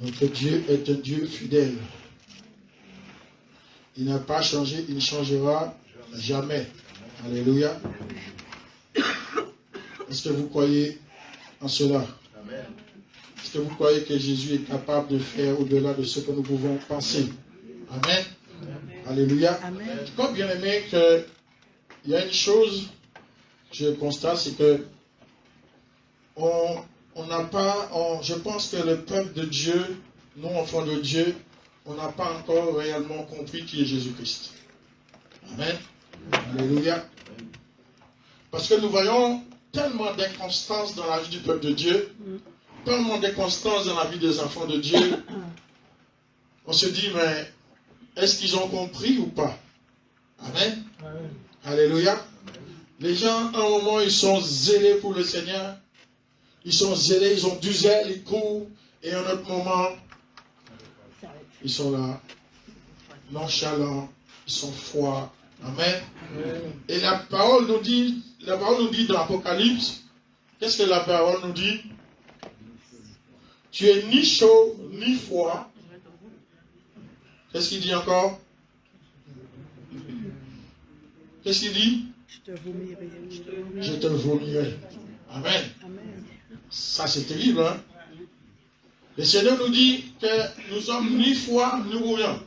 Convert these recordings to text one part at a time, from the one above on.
Notre Dieu est un Dieu fidèle. Il n'a pas changé, il ne changera jamais. Alléluia. Est-ce que vous croyez en cela? Est-ce que vous croyez que Jésus est capable de faire au-delà de ce que nous pouvons penser? Amen. Alléluia. Comme bien aimé, il y a une chose que je constate, c'est que on n'a pas, je pense que le peuple de Dieu, nous enfants de Dieu, on n'a pas encore réellement compris qui est Jésus-Christ. Amen. Alléluia. Parce que nous voyons tellement d'inconstance dans la vie du peuple de Dieu, tellement d'inconstance dans la vie des enfants de Dieu. On se dit, mais est-ce qu'ils ont compris ou pas? Amen. Alléluia. Les gens, à un moment, ils sont zélés pour le Seigneur. Ils sont zélés, ils ont du zèle, ils courent. Et à un autre moment, ils sont là, nonchalants, ils sont froids. Amen. Et la parole nous dit dans l'Apocalypse, qu'est-ce que la parole nous dit? Tu es ni chaud, ni froid. Qu'est-ce qu'il dit encore? Qu'est-ce qu'il dit? Je te vomirai. Amen. Ça, c'est terrible, hein? Le Seigneur nous dit que nous sommes ni froids, ni bouillants.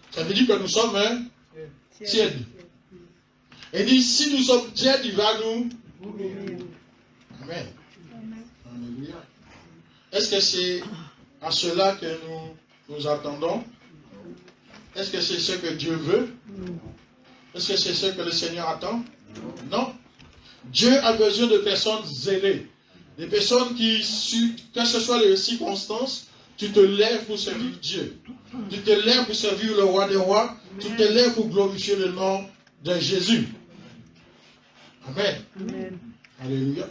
Ça veut dire que nous sommes tièdes. Et dit, si nous sommes tièdes, il va nous... Amen. Alléluia. Est-ce que c'est à cela que nous attendons? Est-ce que c'est ce que Dieu veut? Est-ce que c'est ce que le Seigneur attend? Non. Dieu a besoin de personnes zélées. Des personnes qui, que ce soit les circonstances, tu te lèves pour servir Dieu. Tu te lèves pour servir le roi des rois. Tu te lèves pour glorifier le nom de Jésus. Amen. Amen. Alléluia.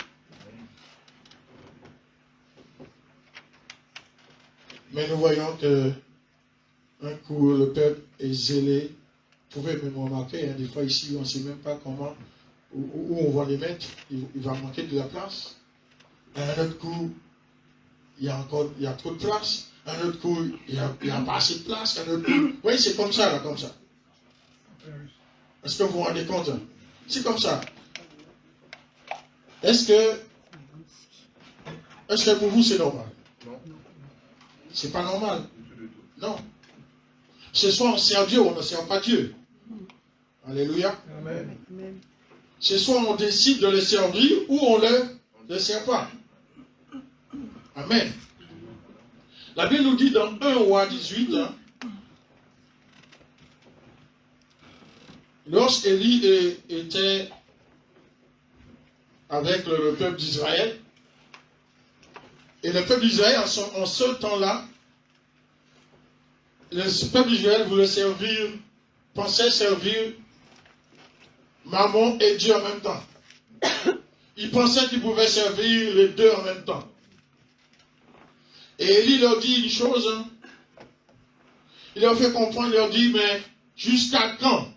Mais nous voyons que un coup, le peuple est zélé. Vous pouvez même remarquer, hein, des fois ici, on ne sait même pas comment, où on va les mettre. Il va manquer de la place. Un autre coup, il y a trop de place. Un autre coup, il n'y a pas assez de place. Un autre coup, oui, c'est comme ça, là, comme ça. Est-ce que vous vous rendez compte? Hein? C'est comme ça. Est-ce que pour vous, c'est normal? Non. C'est pas normal. Non. C'est soit on sert Dieu ou on ne sert pas Dieu. Alléluia. Amen. C'est soit on décide de le servir ou on ne le sert pas. Amen. La Bible nous dit dans 1 Roi 18, hein, lorsqu'Élie était avec le peuple d'Israël, et le peuple d'Israël, en ce temps-là, le peuple d'Israël voulait servir, pensait servir Mammon et Dieu en même temps. Il pensait qu'il pouvait servir les deux en même temps. Et Élie leur dit une chose, hein. Il leur fait comprendre, il leur dit, mais jusqu'à quand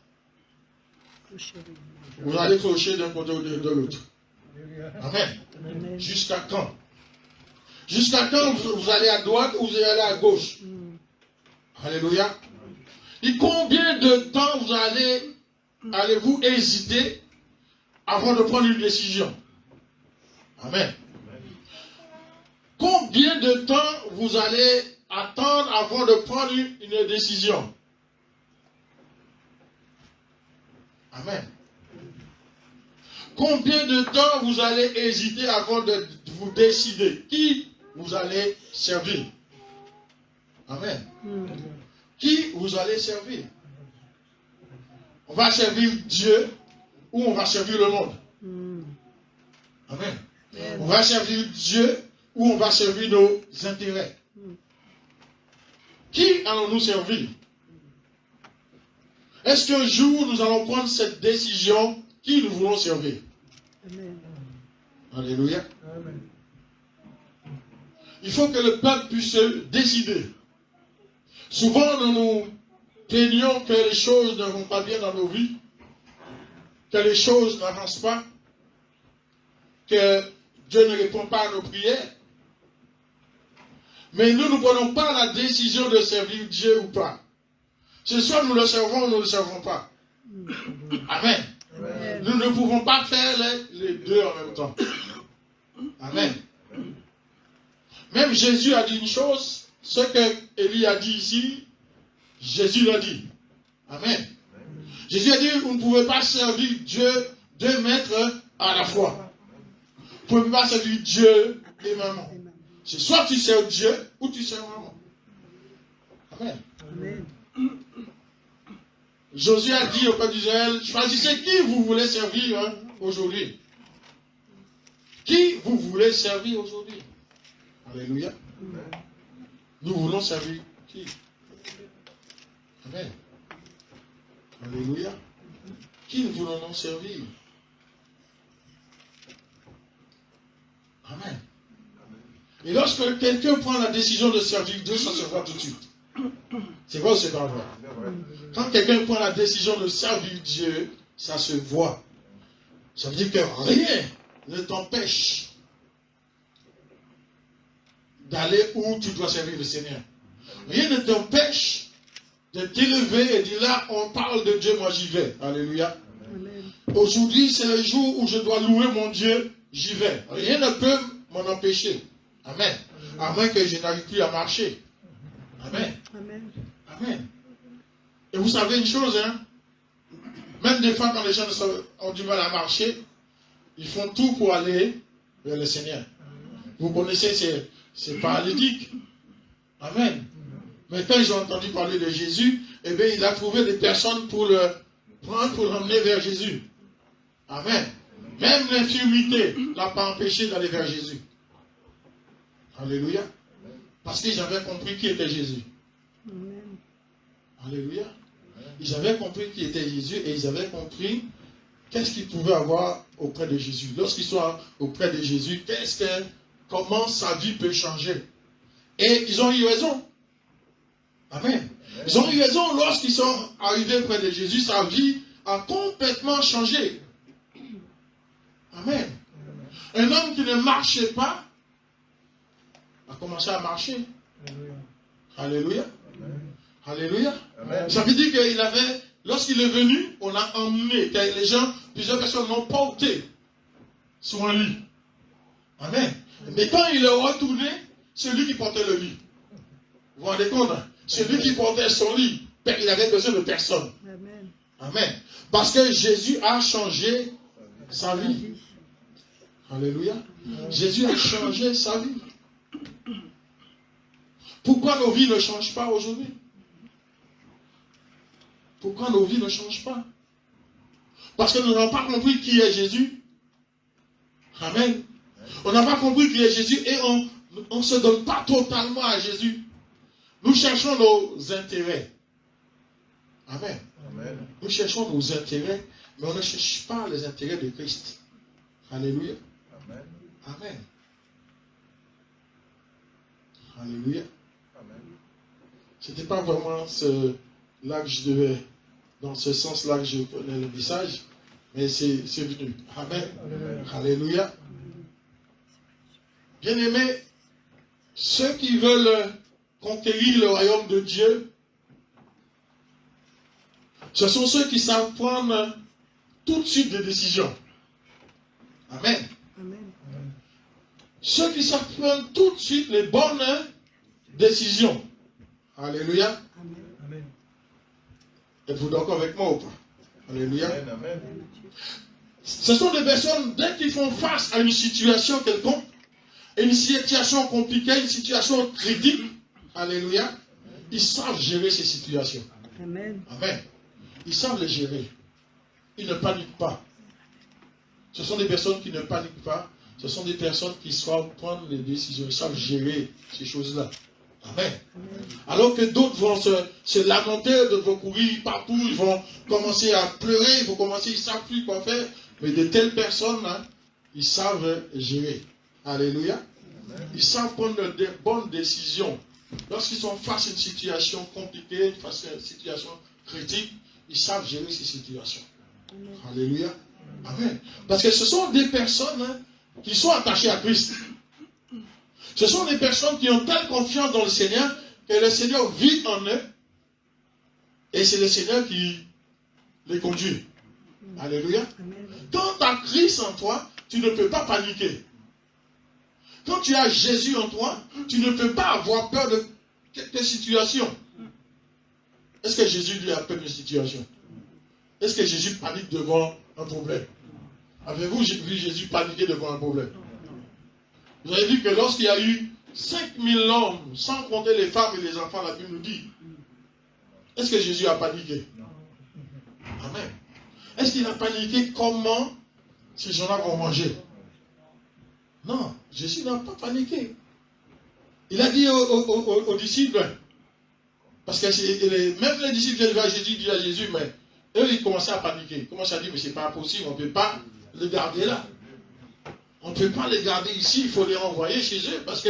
vous allez clocher d'un côté ou de l'autre? Amen. Amen. Jusqu'à quand? Jusqu'à quand vous allez à droite ou vous allez à gauche? Alléluia. Et combien de temps allez-vous hésiter avant de prendre une décision? Amen. Combien de temps vous allez attendre avant de prendre une décision? Amen. Combien de temps vous allez hésiter avant de vous décider qui vous allez servir? Amen. Qui vous allez servir? On va servir Dieu ou on va servir le monde? Amen. On va servir Dieu ou on va servir nos intérêts? Qui allons-nous servir? Est-ce qu'un jour nous allons prendre cette décision, qui nous voulons servir? Amen. Alléluia. Amen. Il faut que le peuple puisse se décider. Souvent, nous nous plaignons que les choses ne vont pas bien dans nos vies, que les choses n'avancent pas, que Dieu ne répond pas à nos prières. Mais nous ne prenons pas la décision de servir Dieu ou pas. C'est soit nous le servons ou nous ne le servons pas. Amen. Amen. Nous ne pouvons pas faire les deux en même temps. Amen. Même Jésus a dit une chose, ce que Élie a dit ici, Jésus l'a dit. Amen. Jésus a dit, vous ne pouvez pas servir Dieu deux maîtres à la fois. Vous ne pouvez pas servir Dieu et maman. C'est soit tu sers Dieu ou tu sers maman. Amen. Amen. Josué a dit au peuple d'Israël, choisissez qui vous voulez servir aujourd'hui. Qui vous voulez servir aujourd'hui? Alléluia. Nous voulons servir qui? Amen. Alléluia. Qui nous voulons servir? Amen. Et lorsque quelqu'un prend la décision de servir Dieu, ça se voit tout de suite. C'est vrai ou c'est pas vrai? Quand quelqu'un prend la décision de servir Dieu, ça se voit. Ça veut dire que rien ne t'empêche d'aller où tu dois servir le Seigneur. Rien ne t'empêche de t'élever et dire là, on parle de Dieu, moi j'y vais. Alléluia. Aujourd'hui, c'est le jour où je dois louer mon Dieu, j'y vais. Rien ne peut m'en empêcher. Amen. À moins que je n'arrive plus à marcher. Amen. Amen. Amen. Et vous savez une chose, hein? Même des fois, quand les gens ont du mal à marcher, ils font tout pour aller vers le Seigneur. Vous connaissez ces paralytiques. Amen. Mais quand ils ont entendu parler de Jésus, eh bien, il a trouvé des personnes pour le prendre, pour l'emmener vers Jésus. Amen. Même l'infirmité ne l'a pas empêché d'aller vers Jésus. Alléluia. Parce qu'ils avaient compris qui était Jésus. Amen. Alléluia. Ils avaient compris qui était Jésus et ils avaient compris qu'est-ce qu'ils pouvaient avoir auprès de Jésus. Lorsqu'ils sont auprès de Jésus, comment sa vie peut changer. Et ils ont eu raison. Amen. Ils ont eu raison lorsqu'ils sont arrivés près de Jésus, sa vie a complètement changé. Amen. Un homme qui ne marchait pas a commencé à marcher. Alléluia. Alléluia. Amen. Ça veut dire qu'il avait, lorsqu'il est venu, on l'a emmené. Les gens, plusieurs personnes l'ont porté sur un lit. Amen. Mais quand il est retourné, c'est lui qui portait le lit. Vous vous rendez compte? C'est lui qui portait son lit. Il avait besoin de personne. Amen. Amen. Parce que Jésus a changé sa vie. Alléluia. Jésus a changé sa vie. Pourquoi nos vies ne changent pas aujourd'hui? Pourquoi nos vies ne changent pas? Parce que nous n'avons pas compris qui est Jésus. Amen. On n'a pas compris qui est Jésus et on ne se donne pas totalement à Jésus. Nous cherchons nos intérêts. Amen. Amen. Nous cherchons nos intérêts, mais on ne cherche pas les intérêts de Christ. Alléluia. Amen. Amen. Alléluia. Amen. Ce n'était pas vraiment là que je devais, dans ce sens-là que je prenais le message, mais c'est venu. Amen. Amen. Alléluia. Bien-aimés, ceux qui veulent conquérir le royaume de Dieu, ce sont ceux qui savent prendre tout de suite des décisions. Amen. Amen. Ceux qui savent prendre tout de suite les bonnes décisions. Alléluia. Amen. Êtes-vous d'accord avec moi ou pas? Alléluia. Amen. Ce sont des personnes, dès qu'ils font face à une situation quelconque, une situation compliquée, une situation critique, alléluia, ils savent gérer ces situations. Amen. Amen. Ils savent les gérer. Ils ne paniquent pas. Ce sont des personnes qui ne paniquent pas. Ce sont des personnes qui savent prendre les décisions. Ils savent gérer ces choses-là. Amen. Amen. Alors que d'autres vont se lamenter, d'autres vont courir partout, ils vont commencer à pleurer, ils ne savent plus quoi faire. Mais de telles personnes, hein, ils savent gérer. Alléluia. Amen. Ils savent prendre de bonnes décisions. Lorsqu'ils sont face à une situation compliquée, face à une situation critique, ils savent gérer ces situations. Amen. Alléluia. Amen. Parce que ce sont des personnes, hein, qui sont attachées à Christ. Ce sont des personnes qui ont telle confiance dans le Seigneur que le Seigneur vit en eux et c'est le Seigneur qui les conduit. Alléluia. Quand tu as Christ en toi, tu ne peux pas paniquer. Quand tu as Jésus en toi, tu ne peux pas avoir peur de quelques situations. Est-ce que Jésus lui a peur de situations? Est-ce que Jésus panique devant un problème? Avez-vous vu Jésus paniquer devant un problème? Vous avez vu que lorsqu'il y a eu 5000 hommes, sans compter les femmes et les enfants, la Bible nous dit, est-ce que Jésus a paniqué? Amen. Est-ce qu'il a paniqué comment ces gens-là vont manger? Non, Jésus n'a pas paniqué. Il a dit aux disciples, parce que même les disciples de Jésus disent à Jésus, mais eux ils commençaient à paniquer. Ils commençaient à dire, mais c'est pas possible, on ne peut pas les garder là. On ne peut pas les garder ici, il faut les renvoyer chez eux, parce que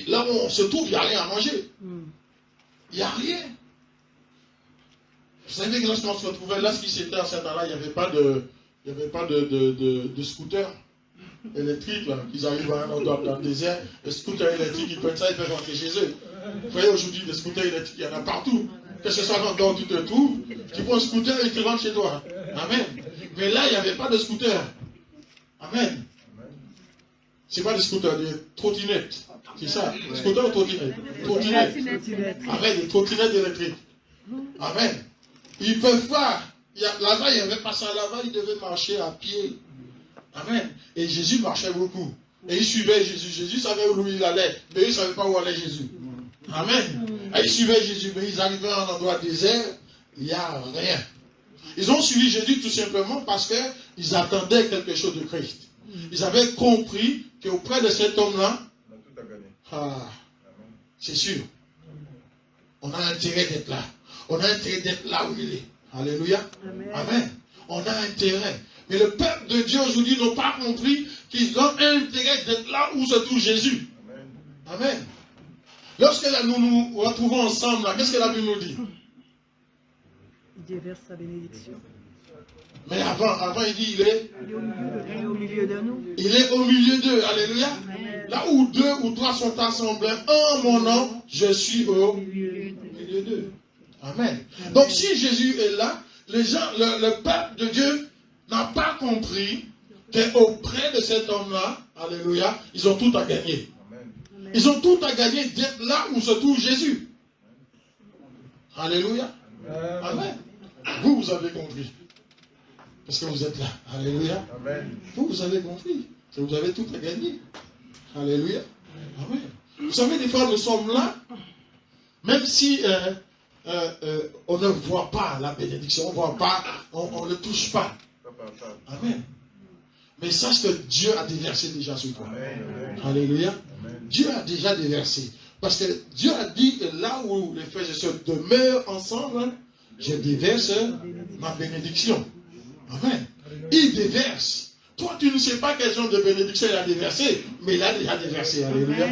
là où on se trouve, il n'y a rien à manger. Il n'y a rien. Vous savez que lorsqu'on se retrouvait là, ce qui s'était à ce temps-là, il n'y avait pas de scooter électrique, là, qu'ils arrivent à un endroit dans le désert, les scooters électriques, ils prennent ça, ils peuvent rentrer chez eux. Vous voyez, aujourd'hui, des scooters électriques, il y en a partout. Que ce soit dans où tu te trouves, tu prends un scooter et tu rentres chez toi. Amen. Mais là, il n'y avait pas de scooter. Amen. C'est pas des scooters, des trottinettes. C'est ça. Scooter ou trottinette? Trottinette. Amen, des trottinettes électriques. Amen. Ils peuvent pas. Là-bas, il n'y avait pas ça. Là-bas, ils devaient marcher à pied. Amen. Et Jésus marchait beaucoup. Et il suivait Jésus. Jésus savait où il allait, mais il ne savait pas où allait Jésus. Amen. Et ils suivaient Jésus, mais ils arrivaient à un endroit désert, il n'y a rien. Ils ont suivi Jésus tout simplement parce qu'ils attendaient quelque chose de Christ. Ils avaient compris qu'auprès de cet homme-là, c'est sûr, on a intérêt d'être là. On a intérêt d'être là où il est. Alléluia. Amen. On a intérêt. Mais le peuple de Dieu aujourd'hui n'a pas compris qu'ils ont intérêt d'être là où se trouve Jésus. Amen. Lorsque nous nous retrouvons ensemble, qu'est-ce que la Bible nous dit? Il déverse sa bénédiction. Mais avant il dit, il est au milieu de nous. Il est au milieu d'eux. Alléluia. Amen. Là où 2 ou 3 sont assemblés en mon nom, je suis au milieu d'eux. Amen. Amen. Donc si Jésus est là, les gens, le peuple de Dieu n'a pas compris qu'auprès de cet homme-là, alléluia, ils ont tout à gagner. Amen. Ils ont tout à gagner d'être là où se trouve Jésus. Alléluia. Amen. Vous avez compris. Parce que vous êtes là. Alléluia. Amen. Vous avez compris. Que vous avez tout à gagner. Alléluia. Amen. Vous savez, des fois, nous sommes là, même si on ne voit pas la bénédiction, on ne voit pas, on ne touche pas. Amen. Mais sache que Dieu a déversé déjà sur toi. Amen. Alléluia. Amen. Dieu a déjà déversé. Parce que Dieu a dit que là où les frères et sœurs demeurent ensemble, je déverse ma bénédiction. Amen. Il déverse. Toi, tu ne sais pas quel genre de bénédiction il a déversé, mais il a déjà déversé. Alléluia.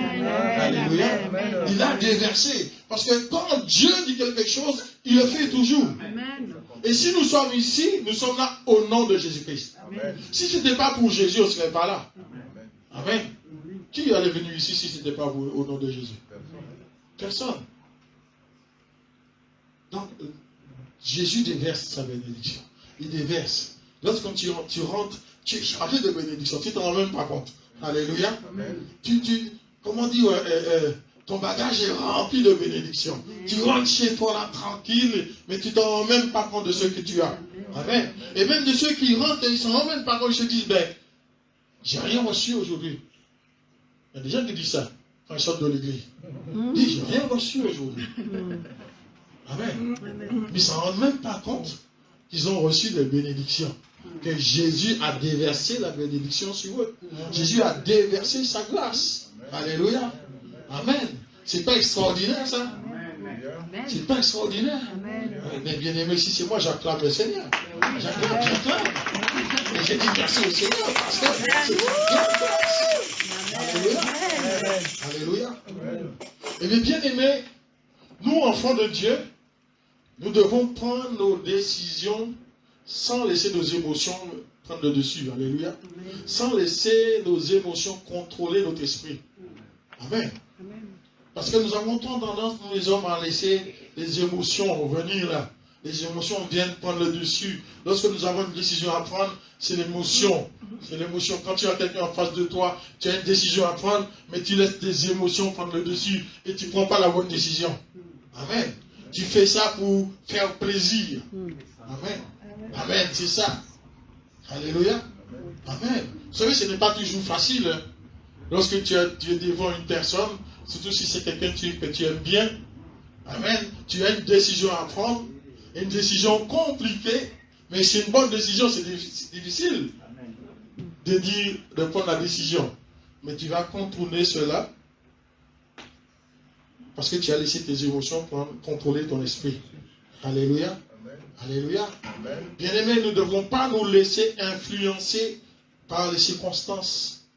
Alléluia. Il a déversé. Parce que quand Dieu dit quelque chose, il le fait toujours. Amen. Et si nous sommes ici, nous sommes là au nom de Jésus-Christ. Si ce n'était pas pour Jésus, on ne serait pas là. Amen. Qui allait venir ici si ce n'était pas au nom de Jésus? Personne. Donc, Jésus déverse sa bénédiction. Il déverse. Lorsque tu rentres, tu es chargé de bénédiction. Tu ne t'en rends même pas compte. Alléluia. Comment dire, ton bagage est rempli de bénédiction. Tu rentres chez toi là tranquille, mais tu ne t'en rends même pas compte de ce que tu as. Amen. Et même de ceux qui rentrent, ils ne s'en rendent même pas compte. Ils se disent, ben, j'ai rien reçu aujourd'hui. Il y a des gens qui disent ça quand ils sortent de l'église. Ils disent, j'ai rien reçu aujourd'hui. Amen. Mais ils ne s'en rendent même pas compte qu'ils ont reçu des bénédictions. Que Jésus a déversé la bénédiction sur eux. Jésus a déversé sa grâce. Alléluia. Amen. C'est pas extraordinaire ça? C'est pas extraordinaire? Mais bien aimé, si c'est moi, j'acclame le Seigneur. J'acclame. Et j'ai dit merci au Seigneur parce que c'est une grâce. Alléluia. Alléluia. Et bien aimé, nous, enfants de Dieu, nous devons prendre nos décisions sans laisser nos émotions prendre le dessus. Alléluia. Sans laisser nos émotions contrôler notre esprit. Amen. Amen. Parce que nous avons trop tendance, nous les hommes, à laisser les émotions revenir là. Les émotions viennent prendre le dessus. Lorsque nous avons une décision à prendre, c'est l'émotion. C'est l'émotion. Quand tu as quelqu'un en face de toi, tu as une décision à prendre, mais tu laisses tes émotions prendre le dessus et tu ne prends pas la bonne décision. Amen. Tu fais ça pour faire plaisir. Amen. Amen, c'est ça. Alléluia. Amen. Vous savez, ce n'est pas toujours facile. Hein. Lorsque tu es devant une personne, surtout si c'est quelqu'un que tu aimes bien, amen, tu as une décision à prendre, une décision compliquée, mais c'est une bonne décision, c'est difficile de prendre la décision. Mais tu vas contourner cela parce que tu as laissé tes émotions contrôler ton esprit. Alléluia. Alléluia. Bien-aimés, nous ne devons pas nous laisser influencer par les circonstances.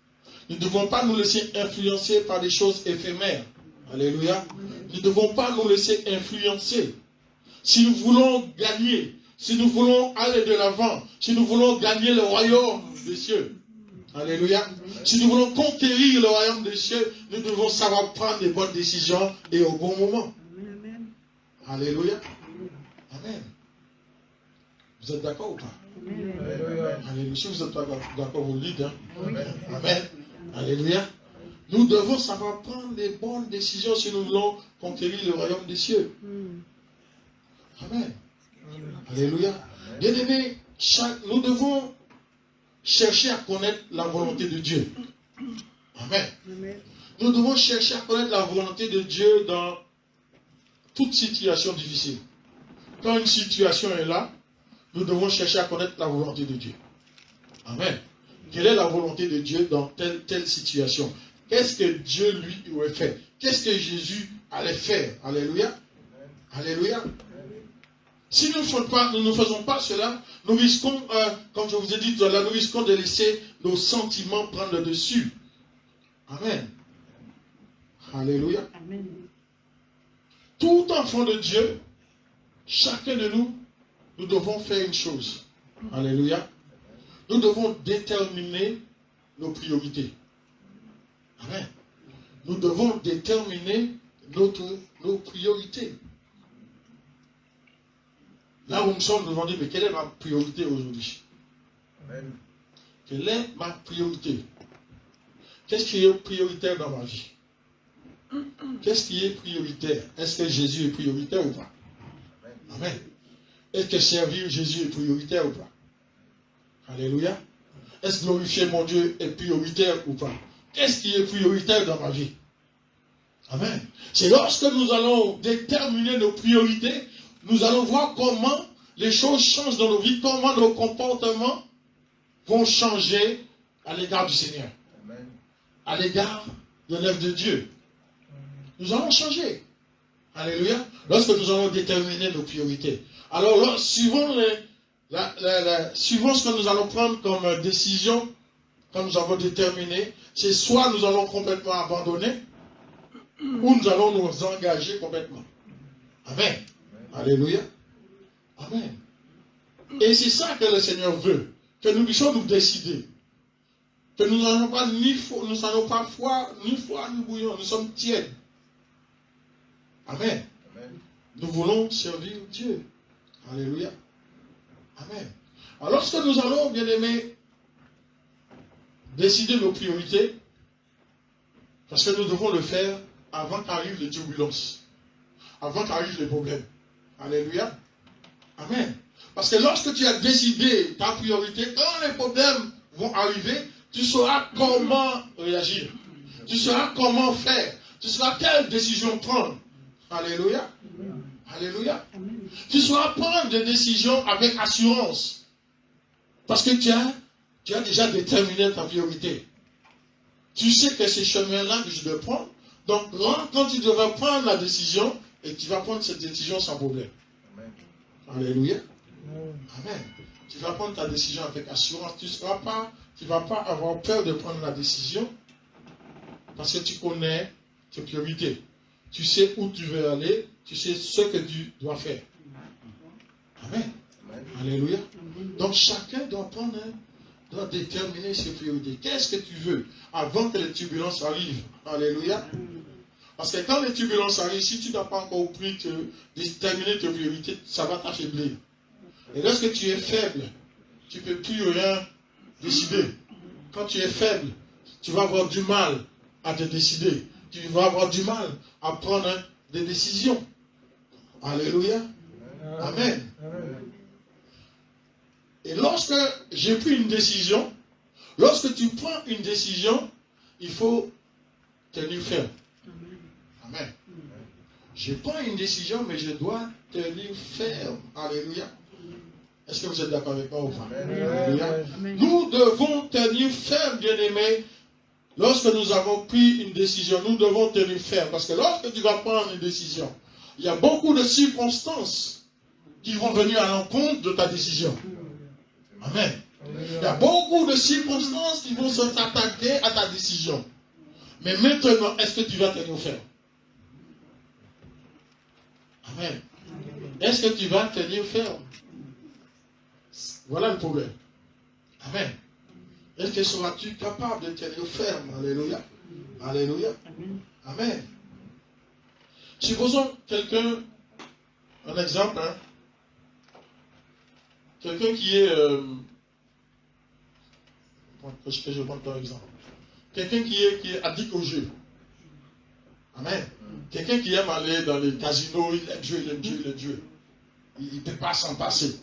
Nous ne devons pas nous laisser influencer par des choses éphémères. Alléluia. Nous ne devons pas nous laisser influencer. Si nous voulons gagner, si nous voulons aller de l'avant, si nous voulons gagner le royaume des cieux, alléluia. Si nous voulons conquérir le royaume des cieux, nous devons savoir prendre les bonnes décisions et au bon moment. Alléluia. Amen. Vous êtes d'accord ou pas? Alléluia. Si vous êtes d'accord, vous le dites. Hein? Amen. Alléluia. Nous devons savoir prendre les bonnes décisions si nous voulons conquérir le royaume des cieux. Amen. Alléluia. Bien-aimés, nous devons chercher à connaître la volonté de Dieu. Amen. Nous devons chercher à connaître la volonté de Dieu dans toute situation difficile. Quand une situation est là, nous devons chercher à connaître la volonté de Dieu. Amen. Quelle est la volonté de Dieu dans telle situation? Qu'est-ce que Dieu lui aurait fait? Qu'est-ce que Jésus allait faire? Alléluia. Alléluia. Si nous ne faisons pas cela, nous risquons, comme je vous ai dit tout à l'heure, nous risquons de laisser nos sentiments prendre le dessus. Amen. Alléluia. Amen. Tout enfant de Dieu, chacun de nous, nous devons faire une chose. Alléluia. Nous devons déterminer nos priorités. Amen. Nous devons déterminer nos priorités. Là où nous sommes, nous devons dire, mais quelle est ma priorité aujourd'hui? Quelle est ma priorité? Qu'est-ce qui est prioritaire dans ma vie? Qu'est-ce qui est prioritaire? Est-ce que Jésus est prioritaire ou pas? Amen. Est-ce que servir Jésus est prioritaire ou pas? Alléluia. Est-ce que glorifier mon Dieu est prioritaire ou pas? Qu'est-ce qui est prioritaire dans ma vie? Amen. C'est lorsque nous allons déterminer nos priorités, nous allons voir comment les choses changent dans nos vies, comment nos comportements vont changer à l'égard du Seigneur. Amen. À l'égard de l'œuvre de Dieu. Nous allons changer. Alléluia. Lorsque nous allons déterminer nos priorités. Alors, suivant ce que nous allons prendre comme décision, quand nous avons déterminé, c'est soit nous allons complètement abandonner, ou nous allons nous engager complètement. Amen. Alléluia. Amen. Et c'est ça que le Seigneur veut. Que nous puissions nous décider. Que nous n'allons pas foi, ni bouillon. Nous sommes tièdes. Amen. Amen. Nous voulons servir Dieu. Alléluia. Amen. Alors lorsque nous allons, bien aimés, décider nos priorités, parce que nous devons le faire avant qu'arrivent les turbulences, avant qu'arrivent les problèmes. Alléluia. Amen. Parce que lorsque tu as décidé ta priorité, quand les problèmes vont arriver, tu sauras comment réagir. Tu sauras comment faire. Tu sauras quelle décision prendre. Alléluia. Alléluia. Tu sauras prendre des décisions avec assurance. Parce que tu as déjà déterminé ta priorité. Tu sais que c'est ce chemin-là que je dois prendre. Donc, quand tu devras prendre la décision, et tu vas prendre cette décision sans problème. Amen. Alléluia. Amen. Tu vas prendre ta décision avec assurance. Tu ne vas pas avoir peur de prendre la décision parce que tu connais tes priorités. Tu sais où tu veux aller. Tu sais ce que tu dois faire. Amen. Amen. Alléluia. Donc chacun doit prendre dois déterminer ses priorités. Qu'est-ce que tu veux avant que les turbulences arrivent? Alléluia. Parce que quand les turbulences arrivent, si tu n'as pas encore pris de déterminer tes priorités, ça va t'affaiblir. Et lorsque tu es faible, tu ne peux plus rien décider. Quand tu es faible, tu vas avoir du mal à te décider. Tu vas avoir du mal à prendre des décisions. Alléluia. Amen. Et lorsque j'ai pris une décision, lorsque tu prends une décision, il faut tenir ferme. Amen. Je prends une décision, mais je dois tenir ferme. Alléluia. Est-ce que vous êtes d'accord avec moi ou pas? Alléluia. Nous devons tenir ferme, bien-aimés. Lorsque nous avons pris une décision, nous devons tenir ferme. Parce que lorsque tu vas prendre une décision, il y a beaucoup de circonstances qui vont venir à l'encontre de ta décision. Amen. Il y a beaucoup de circonstances qui vont s'attaquer à ta décision. Mais maintenant, est-ce que tu vas tenir ferme? Amen. Est-ce que tu vas tenir ferme? Voilà le problème. Amen. Est-ce que seras-tu capable de tenir ferme? Alléluia. Alléluia. Amen. Supposons quelqu'un, un exemple, hein, quelqu'un qui est, je prends par exemple, quelqu'un qui est addict au jeu. Amen. Quelqu'un qui aime aller dans les casinos, il aime jouer, il aime jouer, il aime jouer. Il ne peut pas s'en passer.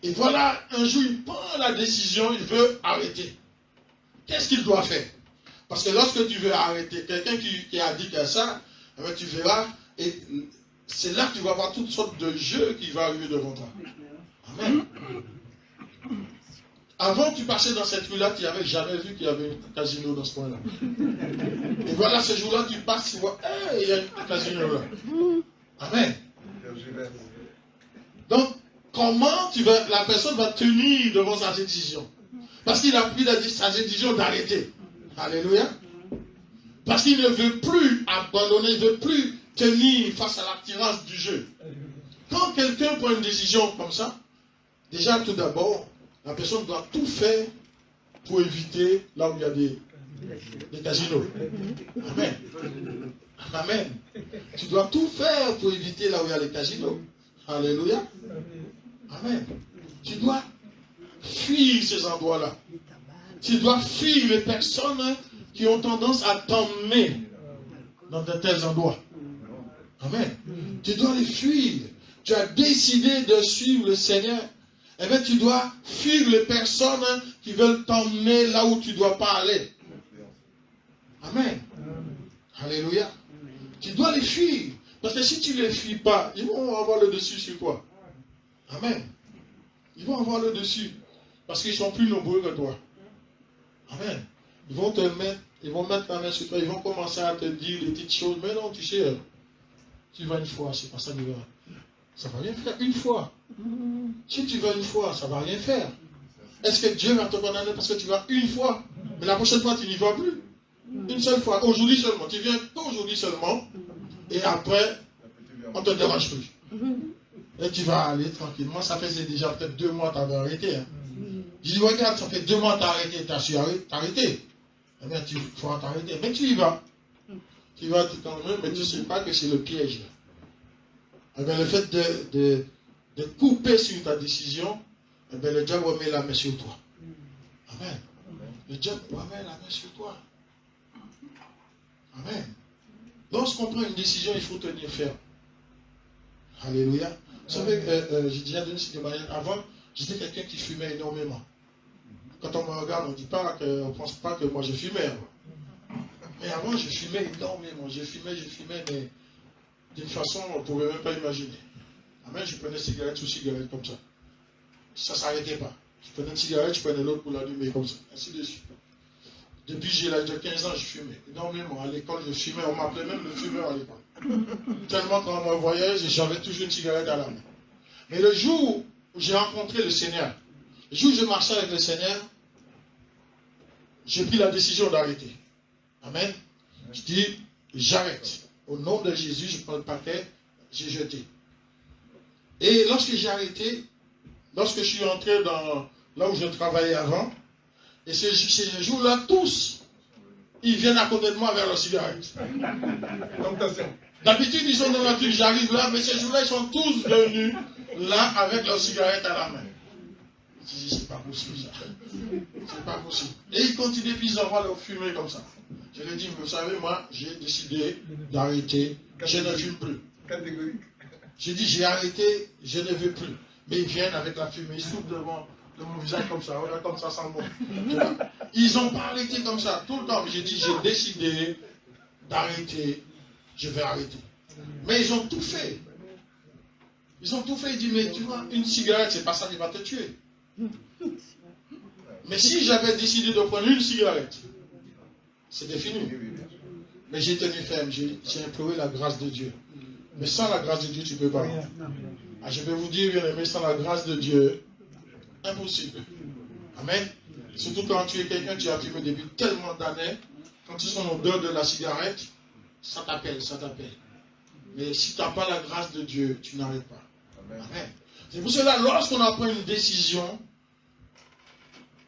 Et voilà, un jour, il prend la décision, il veut arrêter. Qu'est-ce qu'il doit faire? Parce que lorsque tu veux arrêter, quelqu'un qui est addict à ça, eh bien, tu verras, et c'est là que tu vas voir toutes sortes de jeux qui vont arriver devant toi. Amen. Avant, tu passais dans cette rue-là, tu n'avais jamais vu qu'il y avait un casino dans ce coin-là. Et voilà, ce jour-là, tu passes, tu vois, hey, il y a un casino là. Amen. Donc, comment la personne va tenir devant sa décision? Parce qu'il a pris sa décision d'arrêter. Alléluia. Parce qu'il ne veut plus abandonner, il ne veut plus tenir face à l'attirance du jeu. Quand quelqu'un prend une décision comme ça, déjà tout d'abord, la personne doit tout faire pour éviter là où il y a des casinos. Amen. Amen. Tu dois tout faire pour éviter là où il y a les casinos. Alléluia. Amen. Tu dois fuir ces endroits-là. Tu dois fuir les personnes qui ont tendance à t'emmener dans de tels endroits. Amen. Tu dois les fuir. Tu as décidé de suivre le Seigneur. Eh bien, tu dois fuir les personnes qui veulent t'emmener là où tu ne dois pas aller. Amen. Alléluia. Tu dois les fuir. Parce que si tu ne les fuis pas, ils vont avoir le dessus sur toi. Amen. Ils vont avoir le dessus. Parce qu'ils sont plus nombreux que toi. Amen. Ils vont mettre la main sur toi. Ils vont commencer à te dire des petites choses. Mais non, tu sais, tu vas une fois, c'est pas ça qui va. Ça ne va rien faire une fois. Si tu vas une fois, ça ne va rien faire. Est-ce que Dieu va te condamner parce que tu vas une fois? Mais la prochaine fois, tu n'y vas plus. Une seule fois. Aujourd'hui seulement. Tu viens qu'aujourd'hui seulement. Et après, on ne te dérange plus. Et tu vas aller tranquillement. Ça faisait déjà peut-être 2 mois que tu avais arrêté. Hein. Je dis, regarde, ça fait 2 mois que tu as arrêté. Tu as su t'arrêter. Eh bien, tu vas t'arrêter. Mais tu y vas. Tu vas quand même, mais tu ne sais pas que c'est le piège. Là. Eh bien, le fait de couper sur ta décision, eh bien, le diable remet la main sur toi. Amen. Le diable remet la main sur toi. Amen. Lorsqu'on prend une décision, il faut tenir ferme. Alléluia. Vous savez, j'ai déjà donné ce témoignage. Avant, j'étais quelqu'un qui fumait énormément. Quand on me regarde, on ne pense pas que moi je fumais. Mais avant, je fumais énormément. Je fumais, mais d'une façon, on ne pouvait même pas imaginer. Amen, je prenais cigarette sous cigarette comme ça. Ça ne s'arrêtait pas. Je prenais une cigarette, je prenais l'autre pour l'allumer comme ça. Ainsi de suite. Depuis j'ai l'âge de 15 ans, je fumais énormément. À l'école, je fumais. On m'appelait même le fumeur à l'école. Tellement quand on me voyait, j'avais toujours une cigarette à la main. Mais le jour où j'ai rencontré le Seigneur, le jour où je marchais avec le Seigneur, j'ai pris la décision d'arrêter. Amen. Je dis, j'arrête. Au nom de Jésus, je prends le paquet, j'ai jeté. Et lorsque j'ai arrêté, lorsque je suis entré dans là où je travaillais avant, Et ces jours-là, tous, ils viennent à côté de moi vers leur cigarette. D'habitude, ils sont dans la truc, j'arrive là, mais ces jours-là, ils sont tous venus là avec leur cigarette à la main. Je dis, c'est pas possible ça. C'est pas possible. Et ils continuent, puis ils envoient leur fumée comme ça. Je leur dis, vous savez, moi, j'ai décidé d'arrêter, je ne fume plus. J'ai dit, j'ai arrêté, je ne veux plus. Mais ils viennent avec la fumée, ils soufflent devant mon visage comme ça, regarde comme ça, sans bon. Ils n'ont pas arrêté comme ça, tout le temps. J'ai dit, j'ai décidé d'arrêter, je vais arrêter. Mais ils ont tout fait. Ils ont tout fait, ils disent, mais tu vois, une cigarette, c'est pas ça qui va te tuer. Mais si j'avais décidé de prendre une cigarette, c'était fini. Mais j'ai tenu ferme, j'ai imploré la grâce de Dieu. Mais sans la grâce de Dieu, tu ne peux pas. Ah, je vais vous dire, bien aimé, sans la grâce de Dieu, impossible. Amen. Surtout quand tu es quelqu'un qui a fumé depuis tellement d'années, quand tu sens l'odeur de la cigarette, ça t'appelle, ça t'appelle. Mais si tu n'as pas la grâce de Dieu, tu n'arrêtes pas. Amen. C'est pour cela, lorsqu'on a pris une décision,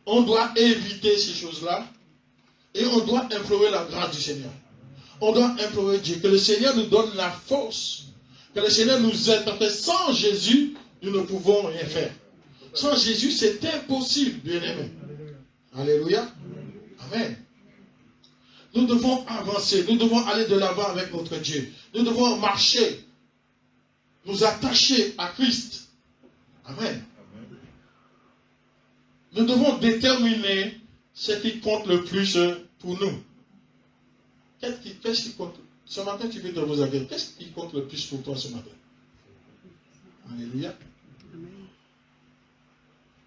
on doit éviter ces choses-là et on doit implorer la grâce du Seigneur. On doit implorer Dieu, que le Seigneur nous donne la force, que le Seigneur nous aide, parce que sans Jésus, nous ne pouvons rien faire. Sans Jésus, c'est impossible, bien-aimé. Alléluia. Amen. Nous devons avancer, nous devons aller de l'avant avec notre Dieu. Nous devons marcher, nous attacher à Christ. Amen. Nous devons déterminer ce qui compte le plus pour nous. Qu'est-ce qui compte? Ce matin, tu peux te poser la question. Qu'est-ce qui compte le plus pour toi ce matin? Alléluia.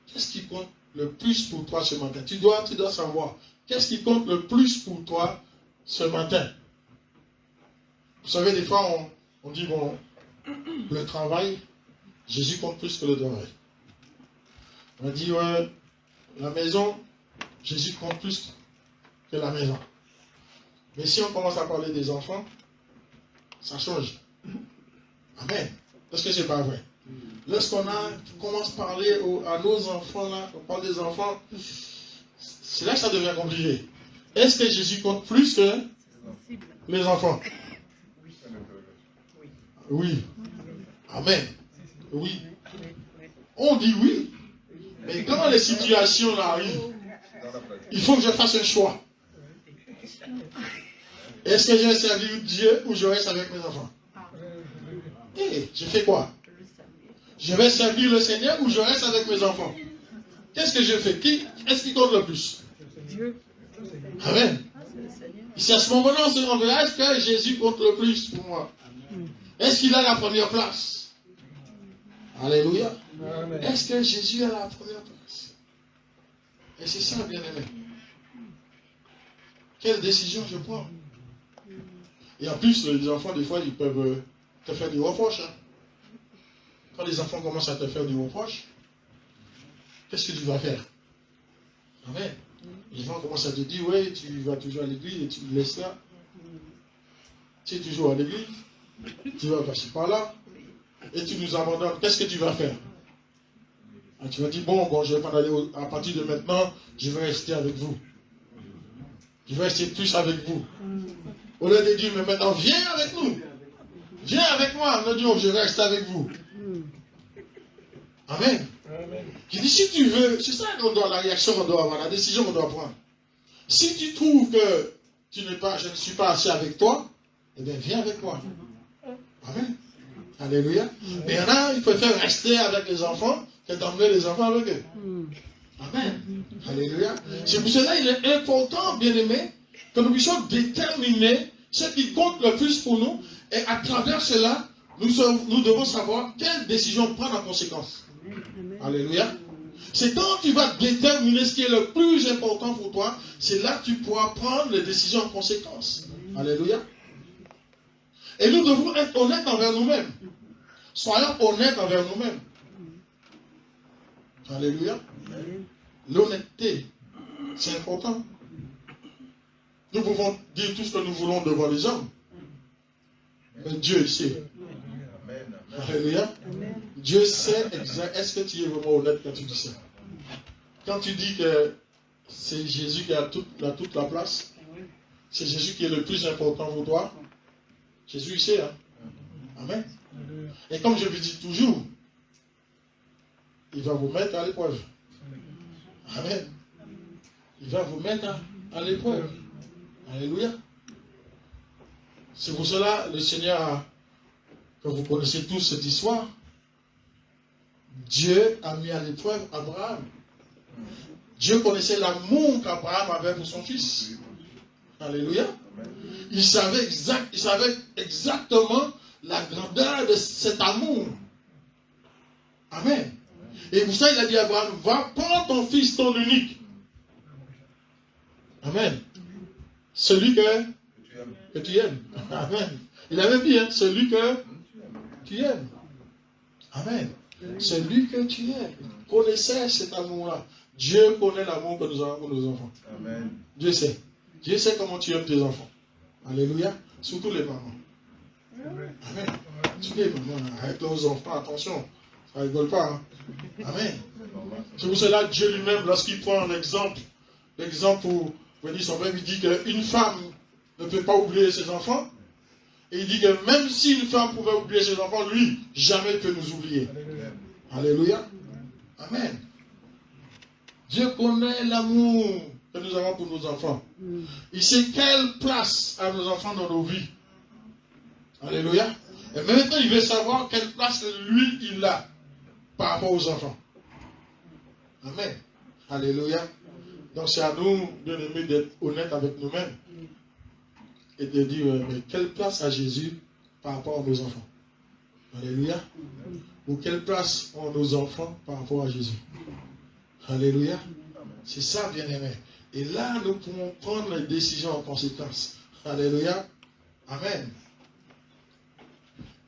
Qu'est-ce qui compte le plus pour toi ce matin? Tu dois savoir. Qu'est-ce qui compte le plus pour toi ce matin? Vous savez, des fois, on dit, bon, le travail, Jésus compte plus que le travail. On dit, ouais, la maison, Jésus compte plus que la maison. Mais si on commence à parler des enfants, ça change. Amen. Parce que c'est pas vrai. Lorsqu'on commence à parler à nos enfants, là, on parle des enfants, c'est là que ça devient compliqué. Est-ce que Jésus compte plus que les enfants? Oui. Amen. Oui. On dit oui. Mais quand les situations là arrivent, il faut que je fasse un choix. Est-ce que je vais servir Dieu ou je reste avec mes enfants? Et je fais quoi? Je vais servir le Seigneur ou je reste avec mes enfants? Qu'est-ce que je fais? Est-ce qui compte le plus? Dieu. Amen. C'est à ce moment-là on verra, est-ce que Jésus compte le plus pour moi? Est-ce qu'il a la première place? Alléluia. Est-ce que Jésus a la première place? Et c'est ça, bien aimé. Quelle décision je prends? Et en plus, les enfants, des fois, ils peuvent te faire des reproches. Hein. Quand les enfants commencent à te faire des reproches, qu'est-ce que tu vas faire? Amen. Les gens commencent à te dire, oui, tu vas toujours à l'église et tu me laisses là. Tu es toujours à l'église, tu vas passer par là, et tu nous abandonnes. Qu'est-ce que tu vas faire? Et tu vas dire, bon, je vais pas aller à partir de maintenant, je vais rester avec vous. Je vais rester plus avec vous. Au lieu de dire, mais maintenant, viens avec nous. Viens avec moi. On a dit, oh, je reste avec vous. Amen. Je dis, si tu veux, c'est ça la réaction qu'on doit avoir, la décision qu'on doit prendre. Si tu trouves que je ne suis pas assez avec toi, eh bien, viens avec moi. Amen. Alléluia. Mais il y en a, ils préfèrent rester avec les enfants que d'emmener les enfants avec eux. Amen. Alléluia. C'est pour cela qu'il est important, bien aimé, que nous puissions déterminer ce qui compte le plus pour nous. Et à travers cela, nous devons savoir quelle décision prendre en conséquence. Alléluia. C'est quand tu vas déterminer ce qui est le plus important pour toi, c'est là que tu pourras prendre les décisions en conséquence. Alléluia. Et nous devons être honnêtes envers nous-mêmes. Soyons honnêtes envers nous-mêmes. Alléluia. L'honnêteté, c'est important. Nous pouvons dire tout ce que nous voulons devant les hommes. Mais Dieu sait. Alléluia. Dieu sait exact. Est-ce que tu es vraiment honnête quand tu dis ça? Quand tu dis que c'est Jésus qui a toute la place. C'est Jésus qui est le plus important pour toi. Jésus, il sait. Hein? Amen. Et comme je vous dis toujours, il va vous mettre à l'épreuve. Amen. Il va vous mettre à l'épreuve. Alléluia. C'est pour cela le Seigneur, que vous connaissez tous cette histoire, Dieu a mis à l'épreuve Abraham. Dieu connaissait l'amour qu'Abraham avait pour son fils. Alléluia. Il savait exactement la grandeur de cet amour. Amen. Et pour ça, il a dit à Abraham, va prendre ton fils, ton unique. Amen. Celui que tu aimes. Amen. Il avait dit, hein, celui que tu aimes. Amen. Celui que tu aimes. Il connaissait cet amour-là. Dieu connaît l'amour que nous avons pour nos enfants. Amen. Dieu sait. Dieu sait comment tu aimes tes enfants. Alléluia. Surtout les mamans. Amen. Surtout les mamans. Avec leurs enfants, attention. Ça ne rigole pas. Hein? Amen. C'est pour cela que Dieu lui-même, lorsqu'il prend un exemple, l'exemple où son père, il dit qu'une femme ne peut pas oublier ses enfants. Et il dit que même si une femme pouvait oublier ses enfants, lui, jamais il peut nous oublier. Alléluia. Amen. Dieu connaît l'amour que nous avons pour nos enfants. Il sait quelle place a nos enfants dans nos vies. Alléluia. Et maintenant, il veut savoir quelle place lui, il a par rapport aux enfants. Amen. Alléluia. Donc c'est à nous, bien aimés, d'être honnêtes avec nous-mêmes et de dire mais quelle place a Jésus par rapport à nos enfants. Alléluia. Ou quelle place ont nos enfants par rapport à Jésus. Alléluia. C'est ça, bien aimé. Et là, nous pouvons prendre les décisions en conséquence. Alléluia. Amen.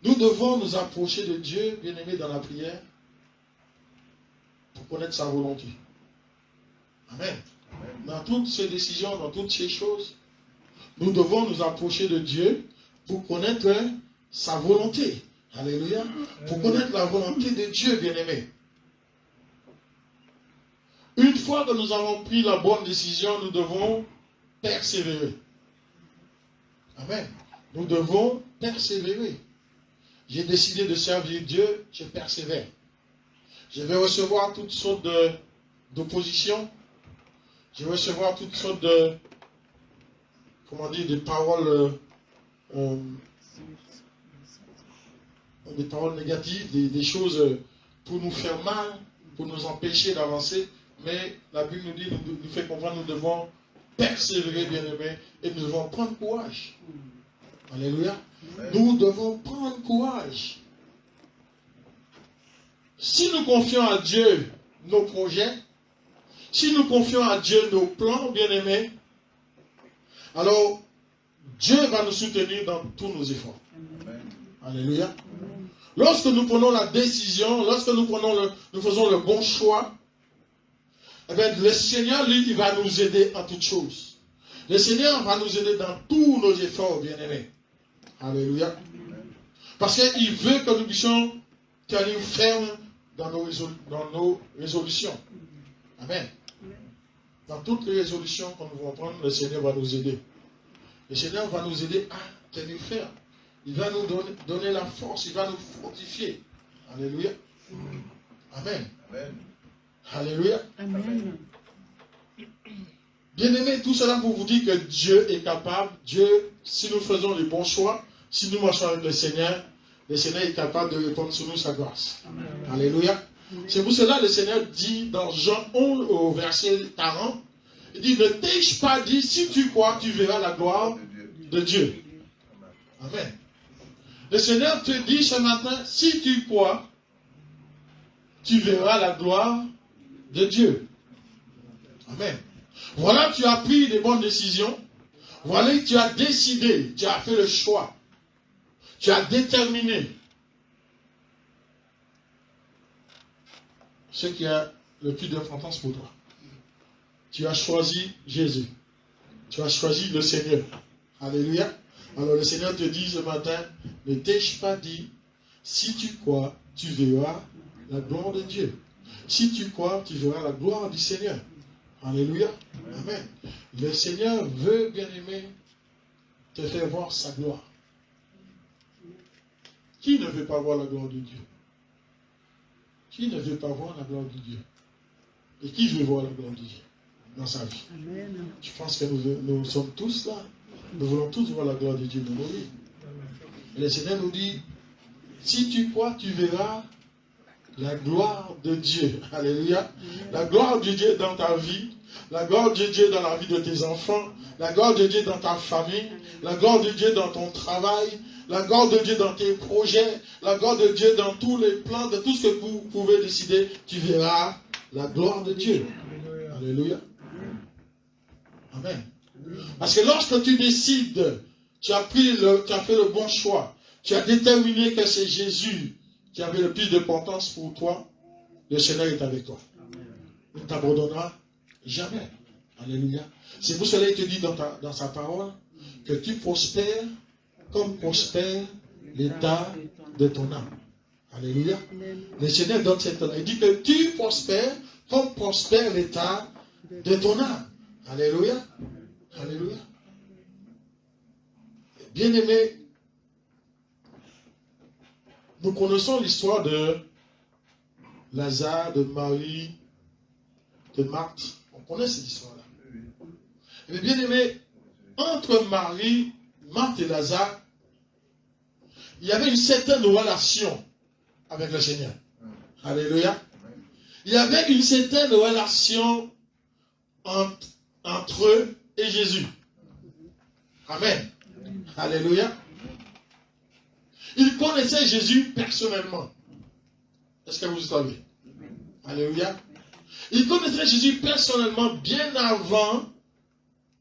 Nous devons nous approcher de Dieu, bien aimé, dans la prière pour connaître sa volonté. Amen. Dans toutes ces décisions, dans toutes ces choses, nous devons nous approcher de Dieu pour connaître sa volonté. Alléluia. Pour connaître la volonté de Dieu, bien-aimé. Une fois que nous avons pris la bonne décision, nous devons persévérer. Amen. Nous devons persévérer. J'ai décidé de servir Dieu, je persévère. Je vais recevoir toutes sortes d'oppositions. Je vais recevoir toutes sortes de paroles négatives, des choses pour nous faire mal, pour nous empêcher d'avancer. Mais la Bible nous fait comprendre que nous devons persévérer, bien-aimés, et nous devons prendre courage. Alléluia. Nous devons prendre courage. Si nous confions à Dieu nos projets, si nous confions à Dieu nos plans, bien-aimés, alors Dieu va nous soutenir dans tous nos efforts. Amen. Alléluia. Lorsque nous prenons la décision, lorsque nous faisons le bon choix, eh bien, le Seigneur, lui, il va nous aider en toutes choses. Le Seigneur va nous aider dans tous nos efforts, bien-aimés. Alléluia. Parce qu'il veut que nous puissions tenir ferme dans nos résolutions. Amen. Dans toutes les résolutions que nous voulons prendre, le Seigneur va nous aider. Le Seigneur va nous aider à tenir ferme. Il va nous donner la force, il va nous fortifier. Alléluia. Amen. Amen. Alléluia. Amen. Bien-aimés, tout cela pour vous dire que Dieu est capable. Dieu, si nous faisons les bons choix, si nous marchons avec le Seigneur est capable de répondre sur nous sa grâce. Amen. Alléluia. C'est pour cela que le Seigneur dit dans Jean 11 au verset 40, il dit, ne t'ai-je pas dit, si tu crois, tu verras la gloire de Dieu. Amen. Le Seigneur te dit ce matin, si tu crois, tu verras la gloire de Dieu. Amen. Voilà, tu as pris des bonnes décisions. Voilà, tu as décidé, tu as fait le choix. Tu as déterminé ce qui a le plus d'importance pour toi. Tu as choisi Jésus. Tu as choisi le Seigneur. Alléluia. Alors le Seigneur te dit ce matin, ne t'ai-je pas dit, si tu crois, tu verras la gloire de Dieu. Si tu crois, tu verras la gloire du Seigneur. Alléluia. Amen. Le Seigneur veut, bien-aimé, te faire voir sa gloire. Qui ne veut pas voir la gloire de Dieu? Qui ne veut pas voir la gloire de Dieu? Et qui veut voir la gloire de Dieu dans sa vie? Amen. Je pense que nous sommes tous là. Nous voulons tous voir la gloire de Dieu dans nos vies. Et le Seigneur nous dit, si tu crois, tu verras la gloire de Dieu. Alléluia. La gloire de Dieu dans ta vie. La gloire de Dieu dans la vie de tes enfants. La gloire de Dieu dans ta famille. La gloire de Dieu dans ton travail. La gloire de Dieu dans tes projets. La gloire de Dieu dans tous les plans, de tout ce que vous pouvez décider. Tu verras la gloire de Dieu. Alléluia. Amen. Parce que lorsque tu décides, tu as fait le bon choix. Tu as déterminé que c'est Jésus qui avait le plus d'importance pour toi. Le Seigneur est avec toi. Il ne t'abandonnera jamais. Alléluia. C'est pour cela qu'il te dit dans sa parole que tu prospères comme prospère l'état de ton âme. Alléluia. Le Seigneur donne cette ordre. Il dit que tu prospères comme prospère l'état de ton âme. Alléluia. Alléluia. Bien-aimés, nous connaissons l'histoire de Lazare, de Marie, de Marthe. On connaît cette histoire-là. Mais bien-aimés, entre Marie, Marthe et Lazare, il y avait une certaine relation avec le Seigneur. Alléluia. Il y avait une certaine relation entre eux et Jésus. Amen. Alléluia. Ils connaissaient Jésus personnellement. Est-ce que vous savez? Alléluia. Ils connaissaient Jésus personnellement bien avant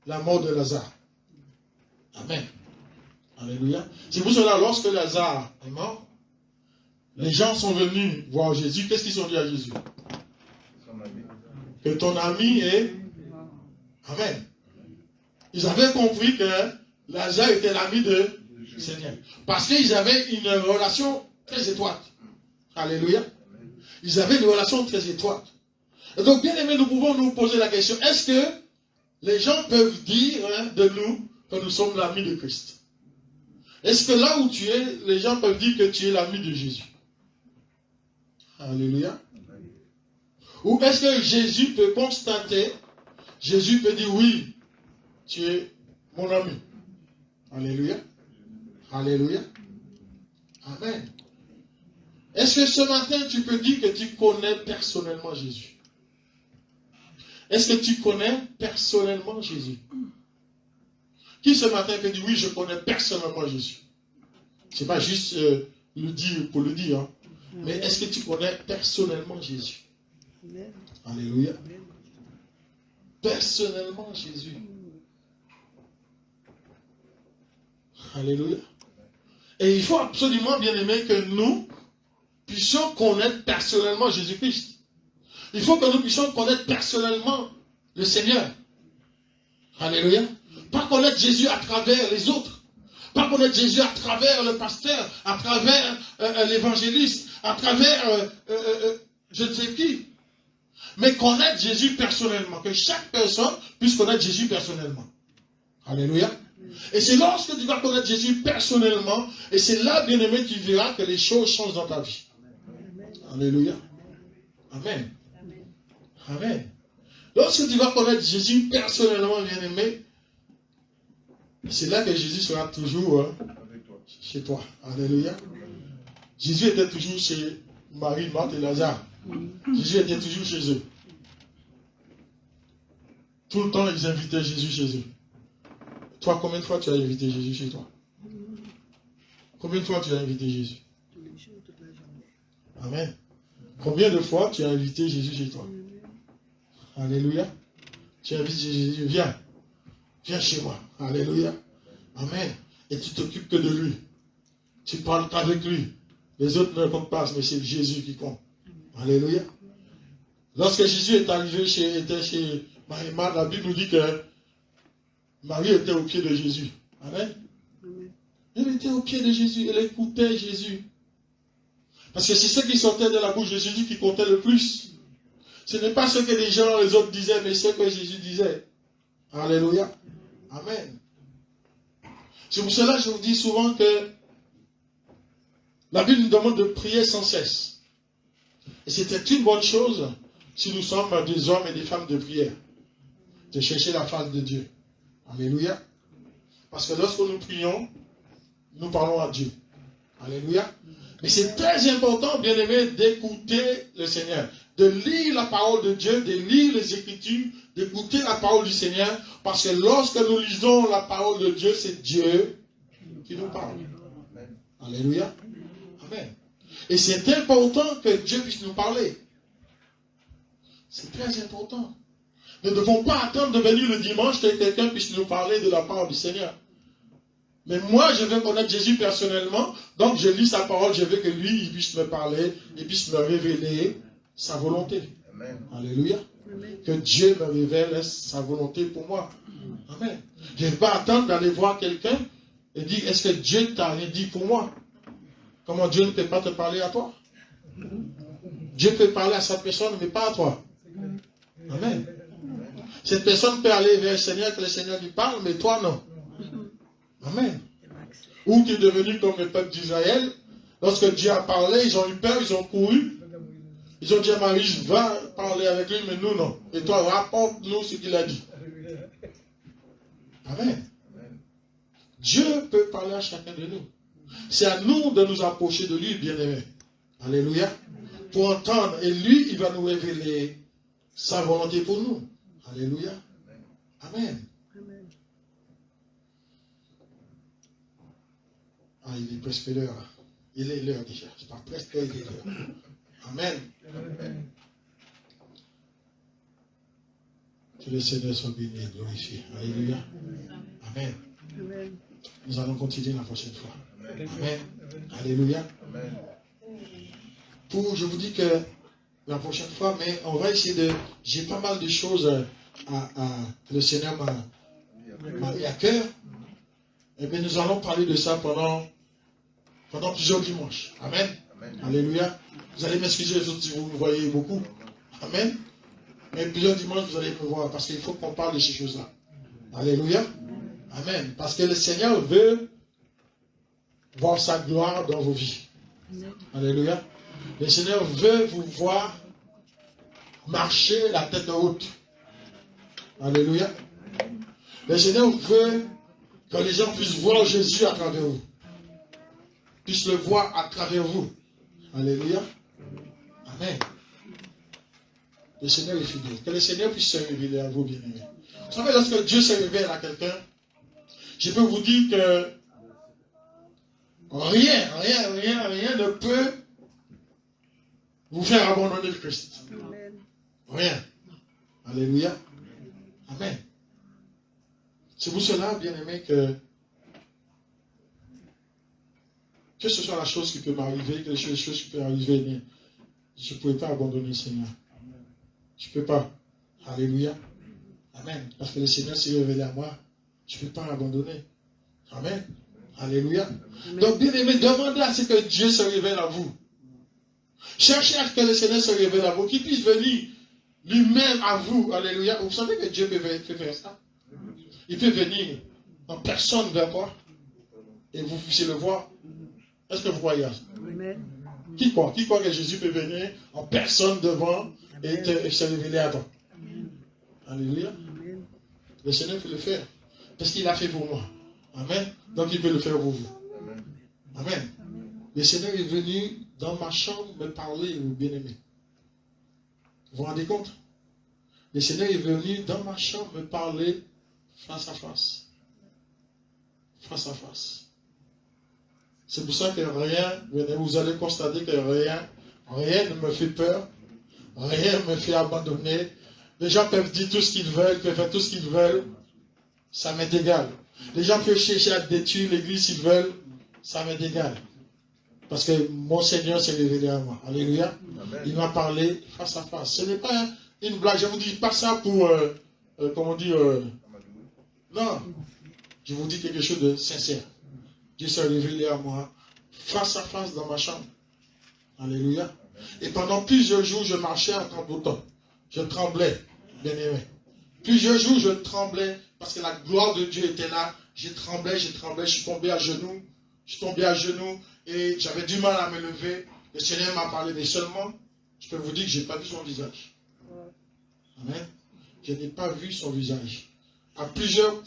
la mort de Lazare. Amen. Alléluia. C'est pour cela, lorsque Lazare est mort, les gens sont venus voir Jésus. Qu'est-ce qu'ils ont dit à Jésus? Que ton ami est... Amen. Ils avaient compris que Lazare était l'ami de Seigneur. Parce qu'ils avaient une relation très étroite. Alléluia. Ils avaient une relation très étroite. Et donc, bien aimé, nous pouvons nous poser la question, est-ce que les gens peuvent dire de nous que nous sommes l'ami de Christ? Est-ce que là où tu es, les gens peuvent dire que tu es l'ami de Jésus? Alléluia. Ou est-ce que Jésus peut constater, Jésus peut dire oui, tu es mon ami? Alléluia. Alléluia. Amen. Est-ce que ce matin, tu peux dire que tu connais personnellement Jésus? Est-ce que tu connais personnellement Jésus? Qui ce matin peut dire, oui, je connais personnellement Jésus? Ce n'est pas juste le dire pour le dire. Hein. Mais est-ce que tu connais personnellement Jésus? Alléluia. Personnellement Jésus. Alléluia. Et il faut absolument, bien aimé, que nous puissions connaître personnellement Jésus-Christ. Il faut que nous puissions connaître personnellement le Seigneur. Alléluia. Pas connaître Jésus à travers les autres. Pas connaître Jésus à travers le pasteur, à travers l'évangéliste, à travers je ne sais qui. Mais connaître Jésus personnellement. Que chaque personne puisse connaître Jésus personnellement. Alléluia. Et c'est lorsque tu vas connaître Jésus personnellement, et c'est là, bien-aimé, tu verras que les choses changent dans ta vie. Alléluia. Amen. Amen. Lorsque tu vas connaître Jésus personnellement, bien-aimé, c'est là que Jésus sera toujours chez toi. Alléluia. Jésus était toujours chez Marie, Marthe et Lazare. Jésus était toujours chez eux. Tout le temps, ils invitaient Jésus chez eux. Toi, combien de fois tu as invité Jésus chez toi? Combien de fois tu as invité Jésus? Tous les jours, toute la journée. Amen. Combien de fois tu as invité Jésus chez toi? Alléluia. Tu invites Jésus, viens. Viens chez moi. Alléluia. Amen. Et tu t'occupes que de lui. Tu parles qu'avec lui. Les autres ne comptent pas, mais c'est Jésus qui compte. Alléluia. Lorsque Jésus est arrivé était chez Marie-Marthe, la Bible nous dit que Marie était au pied de Jésus. Amen. Elle était au pied de Jésus. Elle écoutait Jésus. Parce que c'est ce qui sortait de la bouche de Jésus qui comptait le plus. Ce n'est pas ce que les autres disaient, mais ce que Jésus disait. Alléluia. Amen. C'est pour cela que je vous dis souvent que la Bible nous demande de prier sans cesse. Et c'était une bonne chose si nous sommes des hommes et des femmes de prière. De chercher la face de Dieu. Alléluia. Parce que lorsque nous prions, nous parlons à Dieu. Alléluia. Mais c'est très important, bien aimé, d'écouter le Seigneur. De lire la parole de Dieu, de lire les Écritures, d'écouter la parole du Seigneur. Parce que lorsque nous lisons la parole de Dieu, c'est Dieu qui nous parle. Alléluia. Amen. Et c'est important que Dieu puisse nous parler. C'est très important. Nous ne devons pas attendre de venir le dimanche que quelqu'un puisse nous parler de la parole du Seigneur. Mais moi, je veux connaître Jésus personnellement, donc je lis sa parole, je veux que lui, il puisse me parler, il puisse me révéler sa volonté. Amen. Alléluia. Amen. Que Dieu me révèle sa volonté pour moi. Amen. Je ne vais pas attendre d'aller voir quelqu'un et dire, est-ce que Dieu t'a rien dit pour moi? Comment Dieu ne peut pas te parler à toi? Dieu peut parler à sa personne, mais pas à toi. Amen. Cette personne peut aller vers le Seigneur, que le Seigneur lui parle, mais toi non. Amen. Ou tu es devenu comme le peuple d'Israël. Lorsque Dieu a parlé, ils ont eu peur, ils ont couru. Ils ont dit à Marie, va parler avec lui, mais nous non. Et toi, rapporte-nous ce qu'il a dit. Amen. Dieu peut parler à chacun de nous. C'est à nous de nous approcher de lui, bien-aimé. Alléluia. Pour entendre. Et lui, il va nous révéler sa volonté pour nous. Alléluia. Amen. Ah, il est presque l'heure. Il est l'heure déjà. C'est pas presque, il est l'heure. Amen. Que le Seigneur soit béni et glorifié. Alléluia. Amen. Nous allons continuer la prochaine fois. Amen. Alléluia. Je vous dis que la prochaine fois, mais on va essayer de... J'ai pas mal de choses le Seigneur m'a mis à cœur. Et bien nous allons parler de ça pendant plusieurs dimanches. Amen. Alléluia. Vous allez m'excuser si vous me voyez beaucoup. Amen. Mais plusieurs dimanches, vous allez me voir parce qu'il faut qu'on parle de ces choses-là. Alléluia. Amen. Parce que le Seigneur veut voir sa gloire dans vos vies. Alléluia. Le Seigneur veut vous voir marcher la tête haute. Alléluia. Le Seigneur veut que les gens puissent voir Jésus à travers vous. Puissent le voir à travers vous. Alléluia. Amen. Le Seigneur est fidèle. Que le Seigneur puisse se révéler à vous, bien-aimés. Vous savez, lorsque Dieu se révèle à quelqu'un, je peux vous dire que rien ne peut vous faire abandonner le Christ. Rien. Alléluia. Amen. C'est pour cela, bien-aimé, que ce soit la chose qui peut m'arriver, que les choses qui peuvent arriver, mais je ne pouvais pas abandonner le Seigneur. Je ne peux pas. Alléluia. Amen. Parce que le Seigneur s'est révélé à moi. Je ne peux pas l'abandonner. Amen. Alléluia. Amen. Donc, bien-aimé, demandez à ce que Dieu se révèle à vous. Cherchez à ce que le Seigneur se révèle à vous, qu'il puisse venir lui-même à vous. Alléluia. Vous savez que Dieu peut faire ça. Il peut venir en personne vers toi et vous puissiez le voir. Est-ce que vous voyez ça? Amen. Qui croit que Jésus peut venir en personne devant et se révéler à toi? Alléluia. Amen. Le Seigneur peut le faire. Parce qu'il l'a fait pour moi. Amen. Donc il peut le faire pour vous. Amen. Amen. Le Seigneur est venu dans ma chambre me parler, vous bien-aimés. Vous vous rendez compte? Le Seigneur est venu dans ma chambre me parler face à face. Face à face. C'est pour ça que rien, vous allez constater que rien ne me fait peur, rien ne me fait abandonner. Les gens peuvent dire tout ce qu'ils veulent, peuvent faire tout ce qu'ils veulent, ça m'est égal. Les gens peuvent chercher à détruire l'église s'ils veulent, ça m'est égal. Parce que mon Seigneur s'est révélé à moi. Alléluia. Amen. Il m'a parlé face à face. Ce n'est pas une blague, je vous dis pas ça pour, comment dire, non. Je vous dis quelque chose de sincère. Dieu s'est révélé à moi face à face dans ma chambre. Alléluia. Et pendant plusieurs jours, je marchais en temps. Je tremblais, bien aimé. Plusieurs jours, je tremblais parce que la gloire de Dieu était là. Je tremblais, je suis tombé à genoux. Je suis tombé à genoux et j'avais du mal à me lever. Le Seigneur m'a parlé, mais seulement, je peux vous dire que je n'ai pas vu son visage. Amen. Je n'ai pas vu son visage. À plusieurs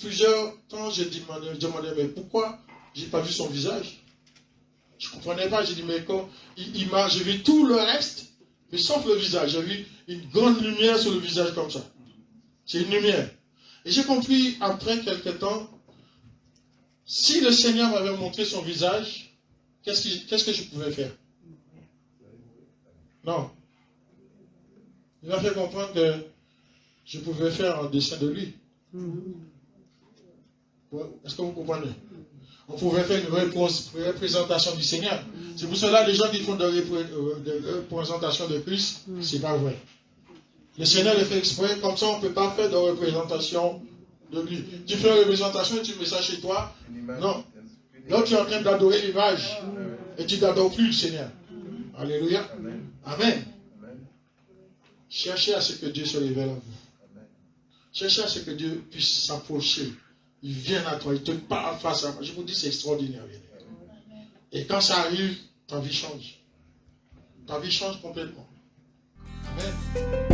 temps, j'ai demandé, mais pourquoi je n'ai pas vu son visage? Je ne comprenais pas. J'ai dit, mais quand j'ai vu tout le reste, mais sauf le visage. J'ai vu une grande lumière sur le visage comme ça. C'est une lumière. Et j'ai compris après quelques temps, si le Seigneur m'avait montré son visage, qu'est-ce que je pouvais faire? Non. Il m'a fait comprendre que je pouvais faire un dessin de lui. Est-ce que vous comprenez? On pouvait faire une représentation du Seigneur. C'est pour cela que les gens qui font des représentations de Christ, c'est pas vrai. Le Seigneur le fait exprès, comme ça on ne peut pas faire de représentation de lui. Tu fais une représentation et tu mets ça chez toi. Non. Là tu es en train d'adorer l'image. Et tu n'adores plus le Seigneur. Alléluia. Amen. Cherchez à ce que Dieu se révèle à vous. Cherchez à ce que Dieu puisse s'approcher. Il vient à toi, il te parle face à toi. Je vous dis, c'est extraordinaire. Et quand ça arrive, ta vie change. Ta vie change complètement. Amen.